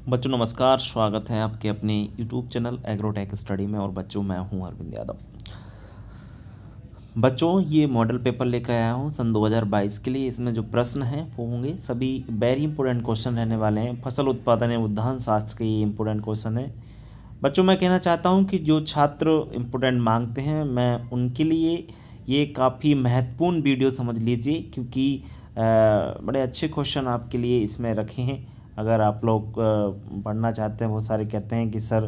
बच्चों नमस्कार, स्वागत है आपके अपने YouTube चैनल एग्रोटेक स्टडी में। और बच्चों मैं हूं अरविंद यादव। बच्चों ये मॉडल पेपर लेकर आया हूं सन 2022 के लिए। इसमें जो प्रश्न हैं वो होंगे सभी वेरी इंपॉर्टेंट क्वेश्चन रहने वाले हैं। फसल उत्पादन एवं उद्यान शास्त्र के ये इंपॉर्टेंट क्वेश्चन है। बच्चों मैं कहना चाहता हूं कि जो छात्र इंपॉर्टेंट मांगते हैं मैं उनके लिए ये काफ़ी महत्वपूर्ण वीडियो समझ लीजिए, क्योंकि बड़े अच्छे क्वेश्चन आपके लिए इसमें रखे हैं। अगर आप लोग पढ़ना चाहते हैं, बहुत सारे कहते हैं कि सर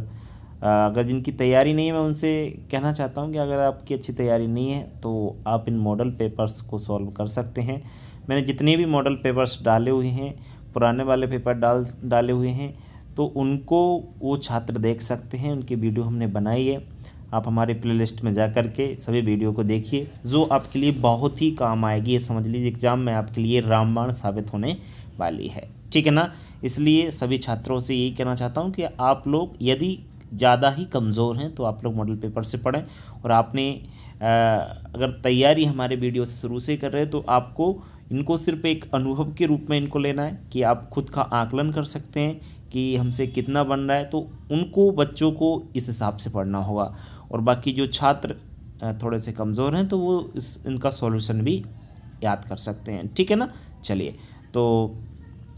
अगर जिनकी तैयारी नहीं है, मैं उनसे कहना चाहता हूं कि अगर आपकी अच्छी तैयारी नहीं है तो आप इन मॉडल पेपर्स को सॉल्व कर सकते हैं। मैंने जितने भी मॉडल पेपर्स डाले हुए हैं, पुराने वाले पेपर डाले हुए हैं, तो उनको वो छात्र देख सकते हैं। उनकी वीडियो हमने बनाई है। आप हमारे प्लेलिस्ट में जा कर के सभी वीडियो को देखिए, जो आपके लिए बहुत ही काम आएगी। ये समझ लीजिए एग्ज़ाम में आपके लिए रामबाण साबित होने वाली है, ठीक है ना। इसलिए सभी छात्रों से यही कहना चाहता हूँ कि आप लोग यदि ज़्यादा ही कमज़ोर हैं तो आप लोग मॉडल पेपर से पढ़ें। और आपने अगर तैयारी हमारे वीडियो से शुरू से कर रहे हैं तो आपको इनको सिर्फ एक अनुभव के रूप में इनको लेना है कि आप खुद का आकलन कर सकते हैं कि हमसे कितना बन रहा है। तो उनको बच्चों को इस हिसाब से पढ़ना होगा। और बाकी जो छात्र थोड़े से कमज़ोर हैं तो वो इनका सॉल्यूशन भी याद कर सकते हैं, ठीक है ना। चलिए तो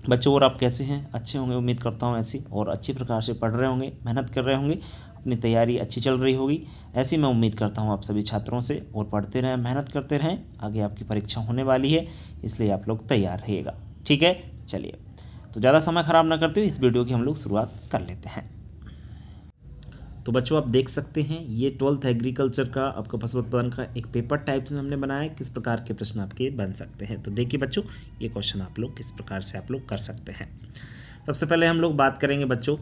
बच्चों, और आप कैसे हैं? अच्छे होंगे उम्मीद करता हूँ ऐसी, और अच्छी प्रकार से पढ़ रहे होंगे, मेहनत कर रहे होंगे, अपनी तैयारी अच्छी चल रही होगी। ऐसी मैं उम्मीद करता हूँ आप सभी छात्रों से। और पढ़ते रहें, मेहनत करते रहें, आगे आपकी परीक्षा होने वाली है, इसलिए आप लोग तैयार रहिएगा, ठीक है। चलिए तो ज़्यादा समय ख़राब ना करते हुए इस वीडियो की हम लोग शुरुआत कर लेते हैं। तो बच्चों आप देख सकते हैं ये 12th एग्रीकल्चर का आपका फसल उत्पादन का एक पेपर टाइप में हमने बनाया है। किस प्रकार के प्रश्न आपके बन सकते हैं, तो देखिए बच्चों ये क्वेश्चन आप लोग किस प्रकार से आप लोग कर सकते हैं। सबसे पहले हम लोग बात करेंगे बच्चों,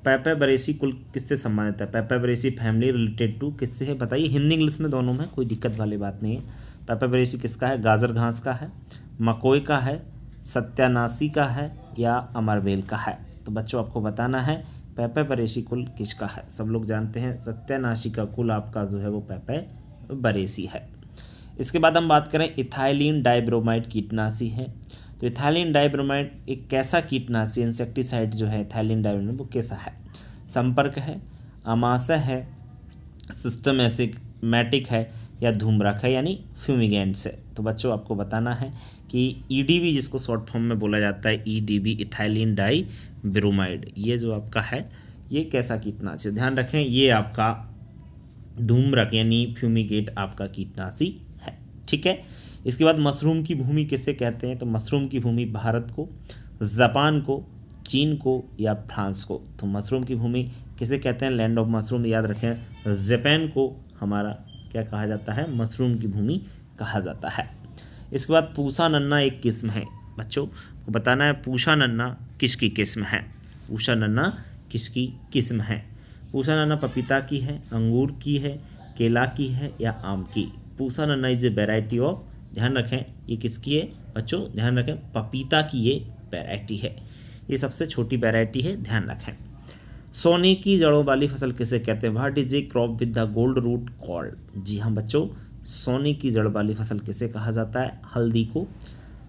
पैपा बरेसी कुल किससे संबंधित है। पैपा बरेसी फैमिली रिलेटेड टू किससे है, बताइए। हिंदी इंग्लिश में दोनों में, कोई दिक्कत वाली बात नहीं है। पैपा बरेसी किसका है? गाजर घास का है, मकोई का है, सत्यानाशी का है, या अमरवेल का है। तो बच्चों आपको बताना है पैपा बरेसी कुल किसका है। सब लोग जानते हैं सत्यानाशी का कुल आपका जो है वो पैपा बरेसी है। इसके बाद हम बात करें इथाइलिन डाइब्रोमाइड कीटनाशी है। तो इथाइलिन डाइब्रोमाइड एक कैसा कीटनाशी, इंसेक्टिसाइड जो है इथाइलिन डाइब्रोमाइड वो कैसा है? संपर्क है, अमाशय है, सिस्टमैटिक है, या धूम्रक है यानी फ्यूमिगेंट्स है। तो बच्चों आपको बताना है कि ईडीबी जिसको शॉर्ट फॉर्म में बोला जाता है, ईडीबी इथाइलिन डाइब्रोमाइड, ये जो आपका है ये कैसा कीटनाशी, ध्यान रखें ये आपका धूम्रक यानी फ्यूमिगेट आपका कीटनाशी है, ठीक है। इसके बाद मशरूम की भूमि किसे कहते हैं। तो मशरूम की भूमि भारत को, जापान को, चीन को, या फ्रांस को। तो मशरूम की भूमि किसे कहते हैं? लैंड ऑफ मशरूम, याद रखें। जापान को हमारा क्या कहा जाता है? मशरूम की भूमि कहा जाता है। इसके बाद पूसा नन्ना एक किस्म है। बच्चों को बताना है पूसा नन्ना किसकी किस्म है। पूसा नन्ना किसकी किस्म है? पूसा नन्ना पपीता की है, अंगूर की है, केला की है, या आम की। पूसा नन्ना इज ए वेराइटी ऑफ, ध्यान रखें ये किसकी है बच्चों, ध्यान रखें पपीता की ये वेराइटी है। ये सबसे छोटी वेराइटी है, ध्यान रखें। सोने की जड़ों वाली फसल किसे कहते हैं? What is a crop with the gold root called. जी हाँ बच्चों, सोने की जड़ वाली फसल किसे कहा जाता है? हल्दी को,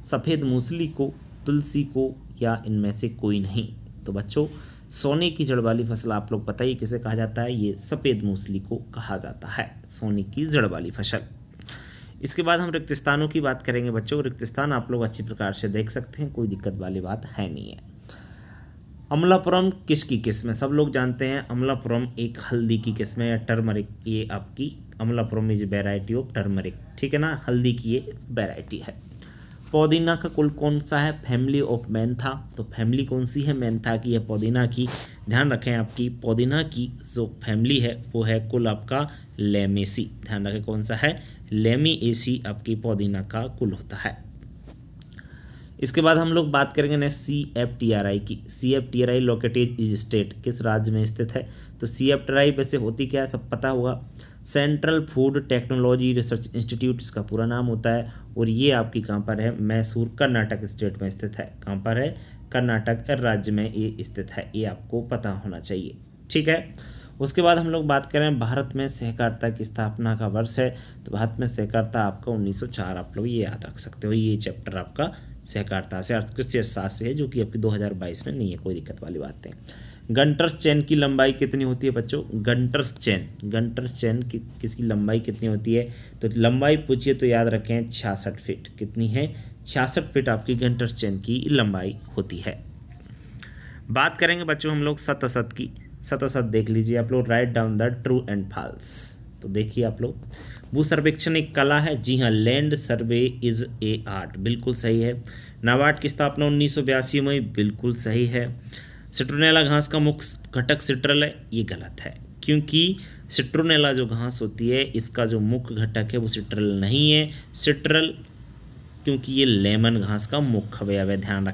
सफ़ेद मूसली को, तुलसी को, या इनमें से कोई नहीं। तो बच्चों सोने की जड़ वाली फसल आप लोग बताइए किसे कहा जाता है? ये सफ़ेद मूसली को कहा जाता है, सोने की जड़ वाली फसल। इसके बाद हम रिक्त स्थानों की बात करेंगे बच्चों। रिक्त स्थान आप लोग अच्छी प्रकार से देख सकते हैं, कोई दिक्कत वाली बात है नहीं है। अमलापुरम किसकी किस्म है? सब लोग जानते हैं अमलापुरम एक हल्दी की किस्म है, या टर्मरिक। ये आपकी Amalapuram is variety of turmeric, ठीक है ना, हल्दी की ये वेराइटी है। पुदीना का कुल कौन सा है? Family of Mentha. तो फैमिली कौन सी है? मेंथा की है, पुदीना की। ध्यान रखें आपकी पुदीना की जो फैमिली है वो है कुल आपका लेमेसी। ध्यान रखें कौन सा है? लेमिएसी आपकी पुदीना का कुल होता है। इसके बाद हम लोग बात करेंगे नेक्स्ट CFTRI की। CFTRI लोकेटेड इज स्टेट, किस राज्य में स्थित है? तो CFTRI वैसे होती क्या है सब पता होगा, central food technology research institute इसका पूरा नाम होता है। और ये आपकी कहाँ पर है? मैसूर कर्नाटक स्टेट में स्थित है। कहाँ पर है? कर्नाटक राज्य में ये स्थित है, ये आपको पता होना चाहिए, ठीक है। उसके बाद हम लोग बात करें भारत में सहकारिता की स्थापना का वर्ष है, तो भारत में सहकारिता आपका 1904, आप लोग ये याद रख सकते हो। ये चैप्टर आपका सहकारिता से कृषि अर्थशास्त्र से है, जो कि आपकी 2022 में नहीं है, कोई दिक्कत वाली बात नहीं। गंटर्स चेन की लंबाई कितनी होती है बच्चों? गंटर्स चेन की किसकी लंबाई कितनी होती है? तो लंबाई पूछिए तो याद रखें 66 फीट। कितनी है? 66 फीट आपकी गंटर्स चेन की लंबाई होती है। बात करेंगे बच्चों हम लोग सतसत की। सतसत देख लीजिए आप लोग, write down the true and false. तो देखिए आप लोग, भू सर्वेक्षण एक कला है। जी हाँ, land survey is a art, बिल्कुल सही है। नाबार्ड की स्थापना 1982 में, बिल्कुल सही है। सिट्रोनेला घास का मुख्य घटक सिट्रल है, ये गलत है, क्योंकि सिट्रोनेला जो घास होती है इसका जो मुख्य घटक है वो सिट्रल नहीं है। सिट्रल क्योंकि ये लेमन घास का मुख्य अवयव है, ध्यान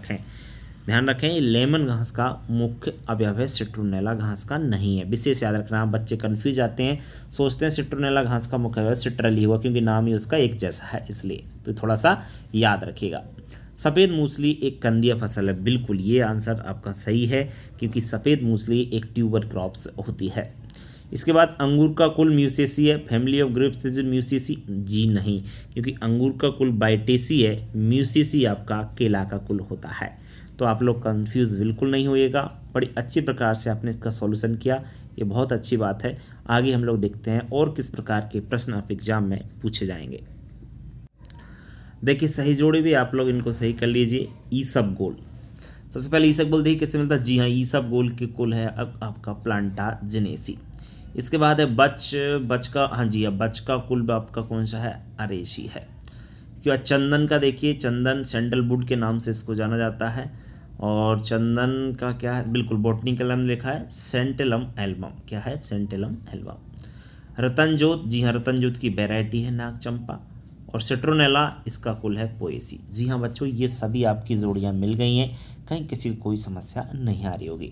रखें, ये लेमन घास का मुख्य अवयव है, सिट्रोनेला घास का नहीं है। विशेष याद रखना, बच्चे कंफ्यूज आते हैं, सोचते हैं सिट्रोनेला घास का मुख्य अवयव सिट्रल ही हुआ, क्योंकि नाम ही उसका एक जैसा है, इसलिए तो थोड़ा सा याद रखिएगा। सफ़ेद मूसली एक कंदीय फसल है, बिल्कुल ये आंसर आपका सही है, क्योंकि सफ़ेद मूसली एक ट्यूबर क्रॉप्स होती है। इसके बाद अंगूर का कुल म्यूसेसी है, family of grapes is Musaceae, जी नहीं, क्योंकि अंगूर का कुल बाइटेसी है, म्यूसेसी आपका केला का कुल होता है। तो आप लोग कंफ्यूज बिल्कुल नहीं होइएगा, बड़ी अच्छी प्रकार से आपने इसका सॉल्यूशन किया, ये बहुत अच्छी बात है। आगे हम लोग देखते हैं और किस प्रकार के प्रश्न आप एग्जाम में पूछे जाएंगे। देखिए सही जोड़ी भी आप लोग इनको सही कर लीजिए। ईसबगोल, सबसे पहले ईसबगोल देखिए किससे मिलता है? जी हाँ, ईसबगोल के कुल है अब आपका प्लांटा जिनेसी। इसके बाद है बच का, हाँ जी, अब बच का कुल आपका कौन सा है? अरेसी है। इसके बाद चंदन का देखिए, चंदन सैंडलवुड के नाम से इसको जाना जाता है, और चंदन का क्या है? बिल्कुल बॉटनिकल में लिखा है सेंटेलम एल्बम। क्या है? Santalum album. रतनजोत, जी हाँ, रतनजोत की वैरायटी है नाग चंपा, और सिट्रोनेला इसका कुल है पोएसी। जी हाँ बच्चों, ये सभी आपकी जोड़ियाँ मिल गई हैं, कहीं किसी को कोई समस्या नहीं आ रही होगी।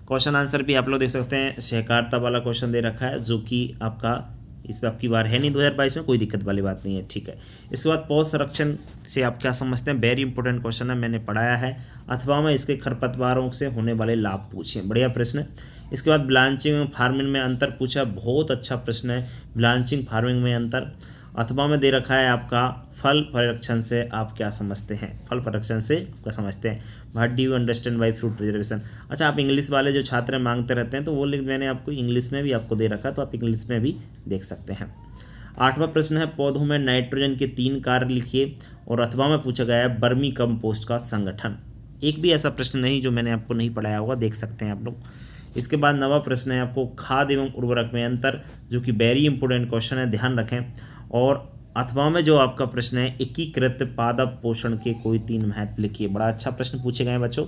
क्वेश्चन आंसर भी आप लोग देख सकते हैं, सहकारिता वाला क्वेश्चन दे रखा है, जो कि आपका इस पर आपकी बार है नहीं 2022 में, कोई दिक्कत वाली बात नहीं है, ठीक है। इसके बाद पौध संरक्षण से आप क्या समझते हैं? वेरी इंपॉर्टेंट क्वेश्चन है, मैंने पढ़ाया है। अथवा में इसके खरपतवारों से होने वाले लाभ पूछे, बढ़िया प्रश्न है। इसके बाद ब्लांचिंग और फार्मिंग में अंतर पूछा, बहुत अच्छा प्रश्न है, ब्लांचिंग फार्मिंग में अंतर। अथवा में दे रखा है आपका फल परिरक्षण से आप क्या समझते हैं? फल परिरक्षण से क्या समझते हैं? What do you understand by fruit preservation? अच्छा, आप इंग्लिश वाले जो छात्र मांगते रहते हैं तो वो लिंक मैंने आपको इंग्लिश में भी आपको दे रखा है, तो आप इंग्लिश में भी देख सकते हैं। 8वां प्रश्न है, पौधों में नाइट्रोजन के 3 कार्य लिखिए, और अथवा में पूछा गया है वर्मी कंपोस्ट का संगठन। एक भी ऐसा प्रश्न नहीं जो मैंने आपको नहीं पढ़ाया होगा, देख सकते हैं आप लोग। इसके बाद 9वां प्रश्न है आपको खाद एवं उर्वरक में अंतर, जो कि वेरी इंपॉर्टेंट क्वेश्चन है, ध्यान रखें। और अथवा में जो आपका प्रश्न है एकीकृत पादप पोषण के कोई 3 महत्व लिखिए, बड़ा अच्छा प्रश्न पूछे गए हैं बच्चों।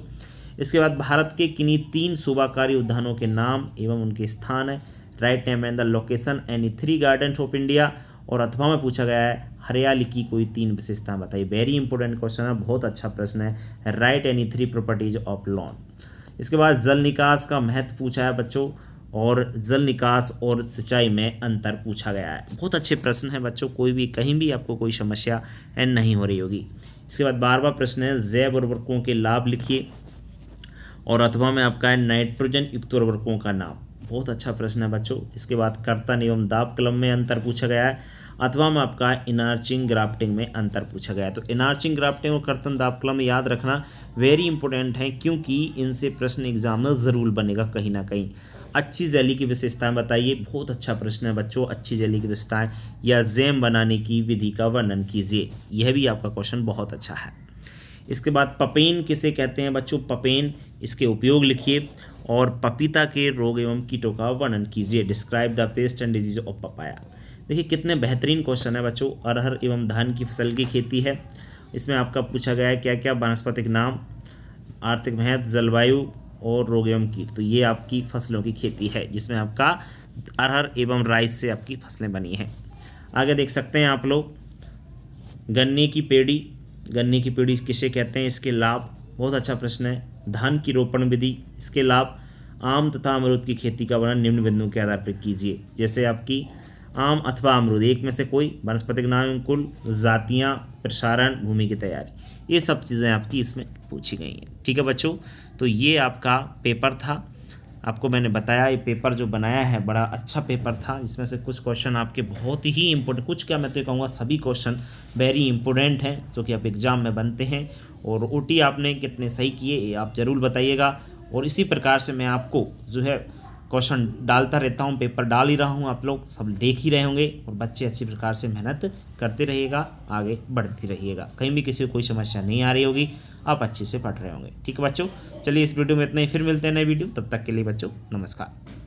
इसके बाद भारत के किन्हीं 3 शोभाकारी उद्यानों के नाम एवं उनके स्थान है, write name and the location any 3 garden of India. और अथवा में पूछा गया है हरियाली की कोई 3 विशेषताएं बताइए, वेरी इंपॉर्टेंट क्वेश्चन है, बहुत अच्छा प्रश्न है, right any 3 properties of lawn. इसके बाद जल निकास का महत्व पूछा है बच्चों, और जल निकास और सिंचाई में अंतर पूछा गया है। बहुत अच्छे प्रश्न हैं बच्चों, कोई भी कहीं भी आपको कोई समस्या नहीं हो रही होगी। इसके बाद 12वां प्रश्न है जैव उर्वरकों के लाभ लिखिए, और अथवा में आपका है नाइट्रोजन युक्त उर्वरकों का नाम, बहुत अच्छा प्रश्न है बच्चों। इसके बाद कर्तन एवं दाब कलम में अंतर पूछा गया है, अथवा में आपका इनार्चिंग ग्राफ्टिंग में अंतर पूछा गया है। तो इनार्चिंग ग्राफ्टिंग और कर्तन दाब कलम याद रखना वेरी इंपॉर्टेंट है, क्योंकि इनसे प्रश्न एग्जाम में ज़रूर बनेगा कहीं ना कहीं। अच्छी जेली की विशेषताएं बताइए, बहुत अच्छा प्रश्न है बच्चों, अच्छी जेली की विशेषताएं या जैम बनाने की विधि का वर्णन कीजिए, यह भी आपका क्वेश्चन बहुत अच्छा है। इसके बाद पपेन किसे कहते हैं बच्चों? पपेन, इसके उपयोग लिखिए, और पपीता के रोग एवं कीटों का वर्णन कीजिए, describe the paste and disease of papaya. देखिए कितने बेहतरीन क्वेश्चन है बच्चों। अरहर एवं धान की फसल की खेती है, इसमें आपका पूछा गया है क्या क्या? वानस्पतिक नाम, आर्थिक महत्व, जलवायु और रोग एवं कीट। तो ये आपकी फसलों की खेती है, जिसमें आपका अरहर एवं राइस से आपकी फसलें बनी हैं। आगे देख सकते हैं आप लोग गन्ने की पेड़ी, गन्ने की पेड़ी किसे कहते हैं? इसके लाभ, बहुत अच्छा प्रश्न है। धान की रोपण विधि, इसके लाभ। आम तथा अमरूद की खेती का वर्णन निम्न बिंदुओं के आधार पर कीजिए, जैसे आपकी आम अथवा अमरूद, एक में से कोई, वानस्पतिक नाम, कुल, जातियाँ, प्रसारण, भूमि की तैयारी, ये सब चीज़ें आपकी इसमें पूछी गई हैं। ठीक है बच्चों, तो ये आपका पेपर था, आपको मैंने बताया ये पेपर जो बनाया है बड़ा अच्छा पेपर था। इसमें से कुछ क्वेश्चन आपके बहुत ही इंपॉर्टेंट, कुछ क्या मैं तो कहूँगा सभी क्वेश्चन वेरी इंपॉर्टेंट हैं जो कि आप एग्ज़ाम में बनते हैं। और ओटी आपने कितने सही किए ये आप ज़रूर बताइएगा। और इसी प्रकार से मैं आपको जो है क्वेश्चन डालता रहता हूँ, पेपर डाल ही रहा हूँ, आप लोग सब देख ही रहे होंगे। और बच्चे अच्छी प्रकार से मेहनत करते रहिएगा, आगे बढ़ती रहिएगा, कहीं भी किसी को कोई समस्या नहीं आ रही होगी, आप अच्छे से पढ़ रहे होंगे। ठीक है बच्चों, चलिए इस वीडियो में इतना ही, फिर मिलते हैं नए वीडियो, तब तक के लिए बच्चों नमस्कार।